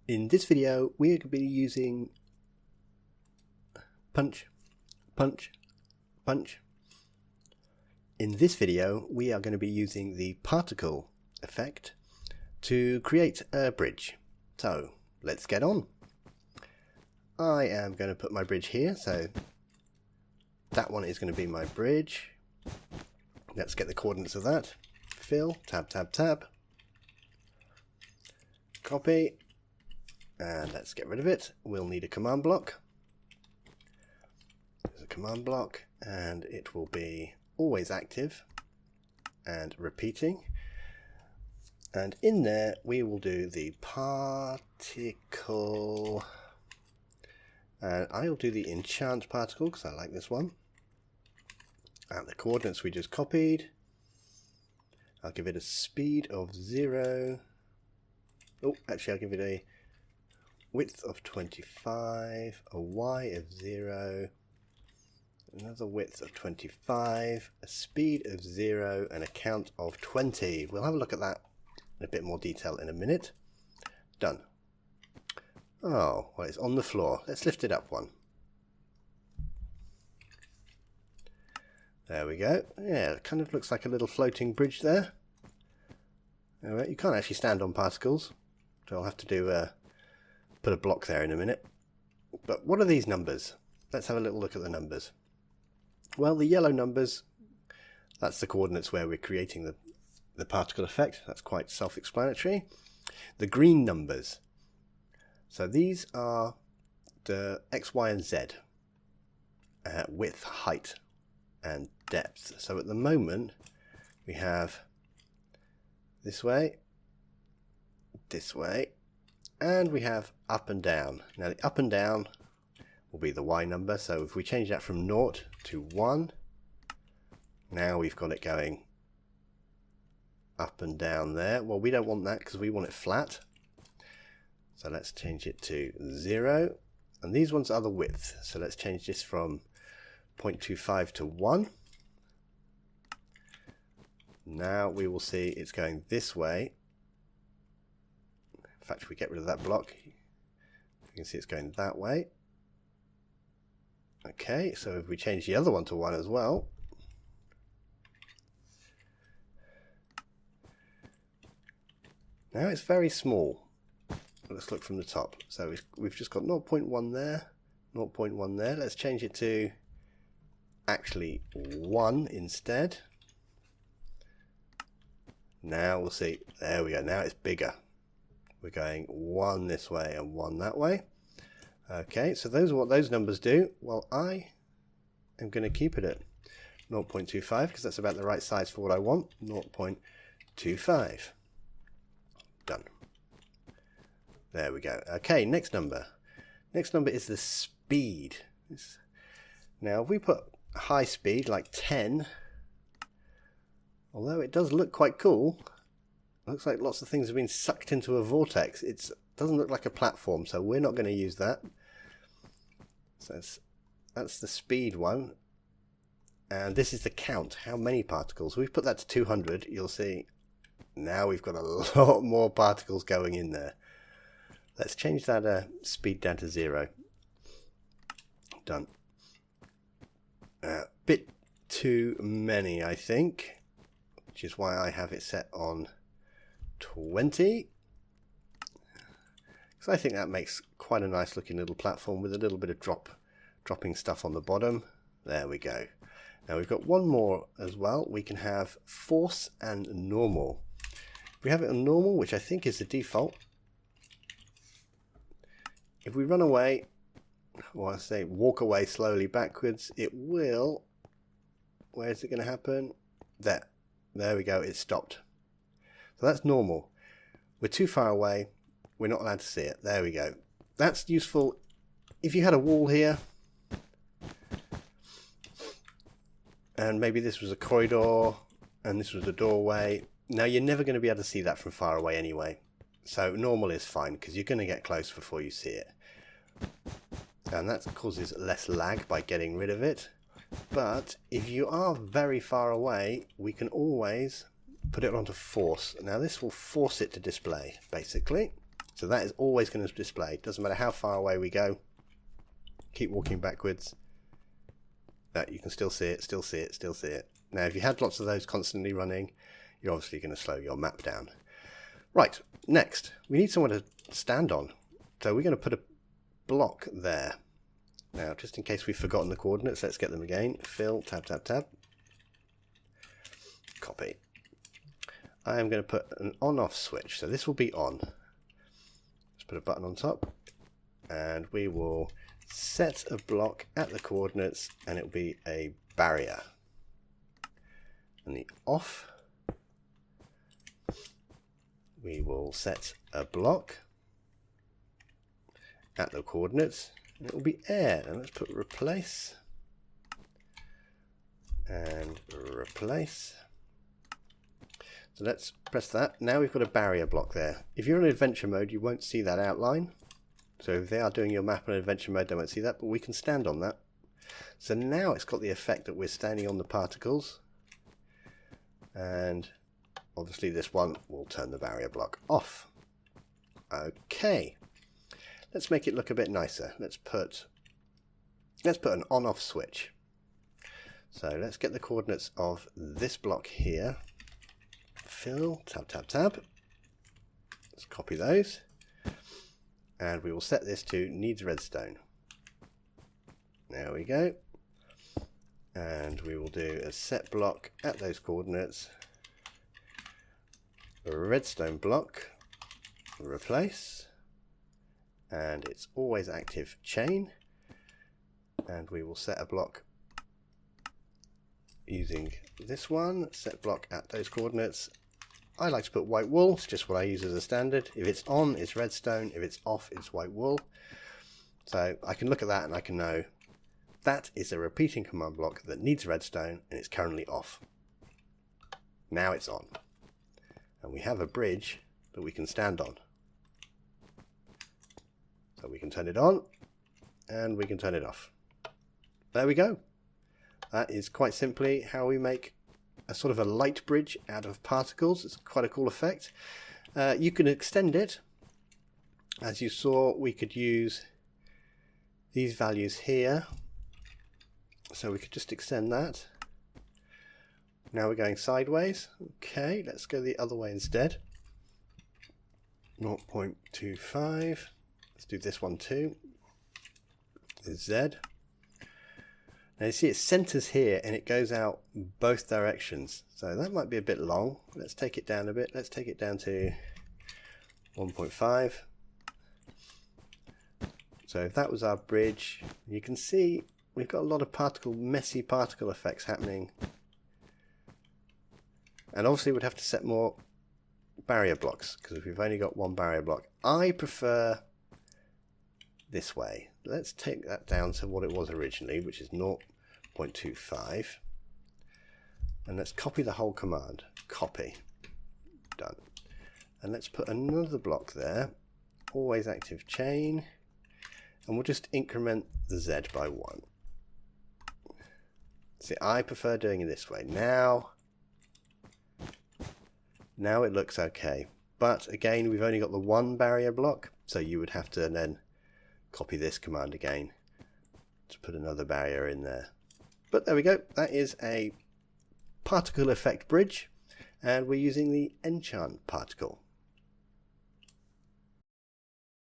In this video, we're going to be using punch, punch, punch. In this video, we are going to be using the particle effect to create a bridge. So let's get on. I am going to put my bridge here, so that one is going to be my bridge. Let's get the coordinates of that. Fill, tab, tab, tab. Copy. And let's get rid of it. We'll need a command block. There's a command block, and it will be always active and repeating. And in there, we will do the particle. And I'll do the enchant particle because I like this one. And the coordinates we just copied. I'll give it a speed of 0. Oh, actually, I'll give it a width of 25, a y of 0, another width of 25, a speed of 0, and a count of 20. We'll have a look at that in a bit more detail in a minute. Done. Oh, well, it's on the floor. Let's lift it up one. There we go. Yeah, it kind of looks like a little floating bridge there. All right, you can't actually stand on particles, so I'll have to do put a block there in a minute. But what are these numbers? Let's have a little look at the numbers. Well, the yellow numbers, that's the coordinates where we're creating the particle effect. That's quite self-explanatory. The green numbers, so these are the X, Y, and Z, width, height, and depth. So at the moment, we have this way, and we have up and down. Now the up and down will be the Y number, so if we change that from 0 to 1, now we've got it going up and down there. Well, we don't want that because we want it flat, so let's change it to 0, and these ones are the width, so let's change this from 0.25 to 1. Now we will see it's going this way. In fact, if we get rid of that block, you can see it's going that way. Okay, so if we change the other one to 1 as well, now it's very small. Let's look from the top. So we've just got 0.1 there, 0.1 there. Let's change it to actually 1 instead. Now we'll see. There we go. Now it's bigger. We're going 1 this way and 1 that way. Okay, so those are what those numbers do. Well, I am going to keep it at 0.25 because that's about the right size for what I want. 0.25. Done. There we go. Okay, next number. Next number is the speed. Now, if we put high speed like 10, although it does look quite cool, looks like lots of things have been sucked into a vortex. It doesn't look like a platform, so we're not going to use that. So that's the speed one. And this is the count, how many particles. We've put that to 200. You'll see now we've got a lot more particles going in there. Let's change that speed down to 0. Done. Bit too many, I think, which is why I have it set on 20, because I think that makes quite a nice looking little platform with a little bit of dropping stuff on the bottom. There we go. Now we've got one more as well. We can have force and normal. If we have it on normal, which I think is the default, if we run away, or I say walk away slowly backwards, it will, where is it going to happen? There we go, it stopped. So that's normal. We're too far away. We're not allowed to see it. There we go. That's useful if you had a wall here, and maybe this was a corridor, and this was a doorway. Now you're never going to be able to see that from far away anyway. So normal is fine because you're going to get close before you see it. And that causes less lag by getting rid of it. But if you are very far away, we can always put it onto force. Now this will force it to display, basically. So that is always going to display. Doesn't matter how far away we go. Keep walking backwards. That you can still see it, still see it, still see it. Now if you had lots of those constantly running, you're obviously going to slow your map down. Right, next, we need someone to stand on. So we're going to put a block there. Now, just in case we've forgotten the coordinates, let's get them again. Fill, tab, tab, tab. Copy. I am going to put an on-off switch. So this will be on. Let's put a button on top. And we will set a block at the coordinates, and it will be a barrier. And the off, we will set a block at the coordinates, and it will be air. And let's put replace and replace. So let's press that. Now we've got a barrier block there. If you're in adventure mode, you won't see that outline. So if they are doing your map in adventure mode, they won't see that, but we can stand on that. So now it's got the effect that we're standing on the particles. And obviously this one will turn the barrier block off. Okay. Let's make it look a bit nicer. Let's put an on-off switch. So let's get the coordinates of this block here. Fill, tab, tab, tab. Let's copy those. And we will set this to needs redstone. There we go. And we will do a set block at those coordinates. A redstone block. Replace. And it's always active chain. And we will set a block using this one. Set block at those coordinates. I like to put white wool. It's just what I use as a standard. If it's on, it's redstone. If it's off, it's white wool. So I can look at that and I can know that is a repeating command block that needs redstone and it's currently off. Now it's on. And we have a bridge that we can stand on. So we can turn it on and we can turn it off. There we go. That is quite simply how we make a sort of a light bridge out of particles. It's quite a cool effect. You can extend it. As you saw, we could use these values here. So we could just extend that. Now we're going sideways. Okay, let's go the other way instead. 0.25. Let's do this one too. The Z. Now you see it centers here and it goes out both directions. So that might be a bit long. Let's take it down a bit. Let's take it down to 1.5. So if that was our bridge, you can see we've got a lot of messy particle effects happening. And obviously we'd have to set more barrier blocks because we've only got one barrier block. I prefer this way. Let's take that down to what it was originally, which is 0.25. And let's copy the whole command. Copy. Done. And let's put another block there. Always active chain. And we'll just increment the Z by 1. See, I prefer doing it this way. Now it looks okay. But again, we've only got the one barrier block. So you would have to then copy this command again to put another barrier in there. But there we go. That is a particle effect bridge. And we're using the enchant particle.